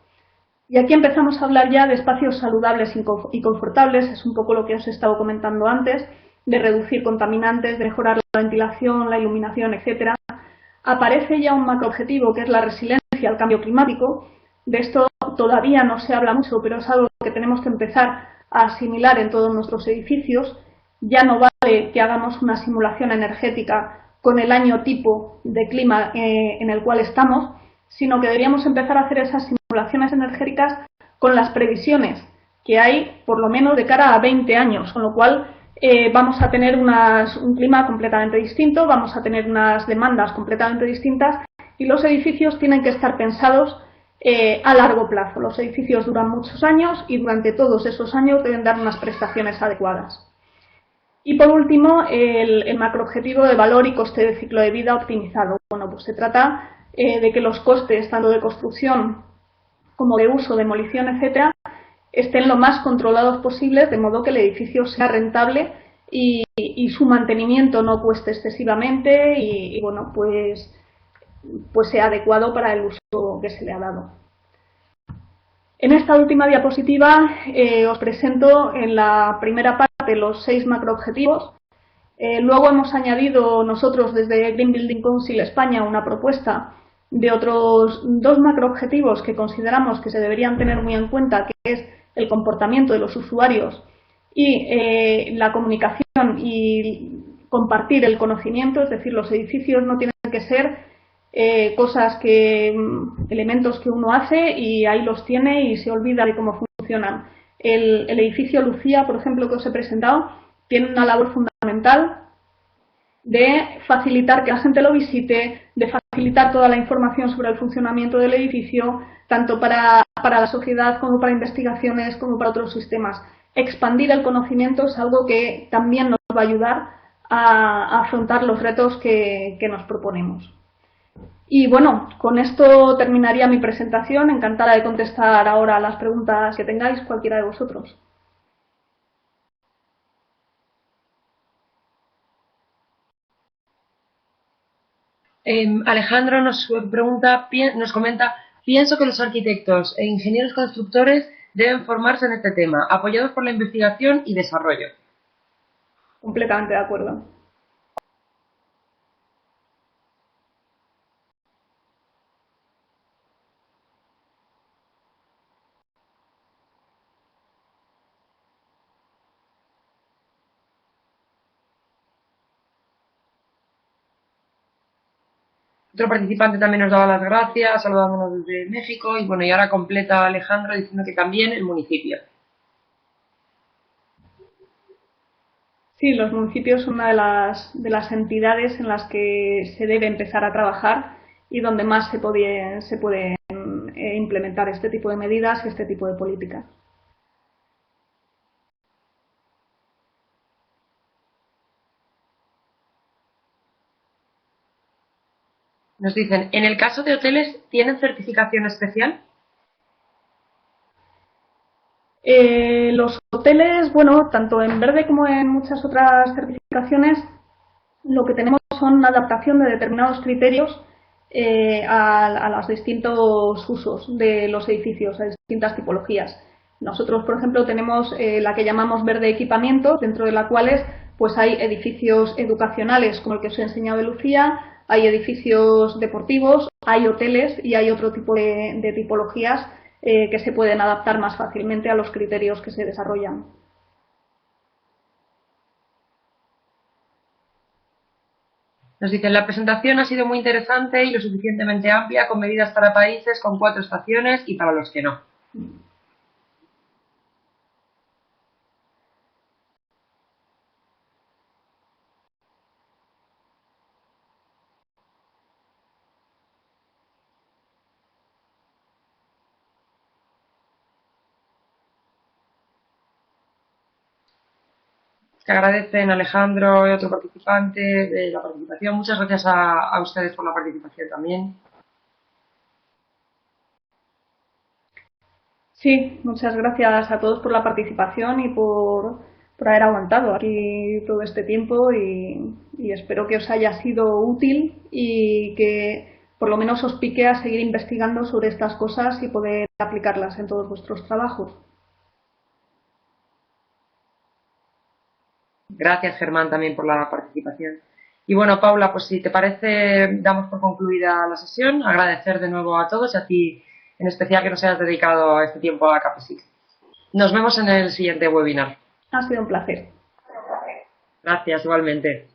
Speaker 2: Y aquí empezamos a hablar ya de espacios saludables y confortables, es un poco lo que os he estado comentando antes, de reducir contaminantes, de mejorar la ventilación, la iluminación, etc. Aparece ya un macroobjetivo que es la resiliencia al cambio climático. De esto todavía no se habla mucho, pero es algo que tenemos que empezar a asimilar en todos nuestros edificios. Ya no vale que hagamos una simulación energética con el año tipo de clima en el cual estamos, sino que deberíamos empezar a hacer esas simulaciones energéticas con las previsiones que hay, por lo menos de cara a 20 años, con lo cual vamos a tener un clima completamente distinto, vamos a tener unas demandas completamente distintas y los edificios tienen que estar pensados a largo plazo. Los edificios duran muchos años y durante todos esos años deben dar unas prestaciones adecuadas. Y por último, el macroobjetivo de valor y coste de ciclo de vida optimizado. Bueno, pues se trata de que los costes, tanto de construcción como de uso, demolición, etcétera, estén lo más controlados posibles, de modo que el edificio sea rentable y su mantenimiento no cueste excesivamente y bueno, pues sea adecuado para el uso que se le ha dado. En esta última diapositiva os presento en la primera parte los 6 macroobjetivos. Luego hemos añadido nosotros desde Green Building Council España una propuesta de otros 2 macroobjetivos que consideramos que se deberían tener muy en cuenta, que es el comportamiento de los usuarios y la comunicación y compartir el conocimiento, es decir, los edificios no tienen que ser elementos que uno hace y ahí los tiene y se olvida de cómo funcionan. El edificio Lucía, por ejemplo, que os he presentado, tiene una labor fundamental de facilitar que la gente lo visite, de facilitar toda la información sobre el funcionamiento del edificio, tanto para la sociedad como para investigaciones, como para otros sistemas. Expandir el conocimiento es algo que también nos va a ayudar a afrontar los retos que nos proponemos. Y bueno, con esto terminaría mi presentación. Encantada de contestar ahora las preguntas que tengáis, cualquiera de vosotros.
Speaker 1: Alejandro nos comenta: pienso que los arquitectos e ingenieros constructores deben formarse en este tema, apoyados por la investigación y desarrollo.
Speaker 2: Completamente de acuerdo.
Speaker 1: Otro participante también nos daba las gracias, saludándonos desde México, y bueno, y ahora completa Alejandro diciendo que también el municipio.
Speaker 2: Sí, los municipios son una de las entidades en las que se debe empezar a trabajar y donde más se pueden implementar este tipo de medidas y este tipo de políticas.
Speaker 1: Nos dicen: ¿en el caso de hoteles tienen certificación especial?
Speaker 2: Los hoteles, bueno, tanto en verde como en muchas otras certificaciones, lo que tenemos son adaptación de determinados criterios a los distintos usos de los edificios, a distintas tipologías. Nosotros, por ejemplo, tenemos la que llamamos verde equipamiento, dentro de la cual pues hay edificios educacionales como el que os he enseñado de Lucía, hay edificios deportivos, hay hoteles y hay otro tipo de tipologías que se pueden adaptar más fácilmente a los criterios que se desarrollan.
Speaker 1: Nos dicen, la presentación ha sido muy interesante y lo suficientemente amplia, con medidas para países con 4 estaciones y para los que no. Te agradecen Alejandro y otro participante de la participación. Muchas gracias a ustedes por la participación también.
Speaker 2: Sí, muchas gracias a todos por la participación y por haber aguantado aquí todo este tiempo y espero que os haya sido útil y que por lo menos os pique a seguir investigando sobre estas cosas y poder aplicarlas en todos vuestros trabajos.
Speaker 1: Gracias, Germán, también por la participación. Y bueno, Paula, pues si te parece, damos por concluida la sesión. Agradecer de nuevo a todos y a ti en especial que nos hayas dedicado este tiempo a Capesic. Nos vemos en el siguiente webinar.
Speaker 2: Ha sido un placer.
Speaker 1: Gracias, igualmente.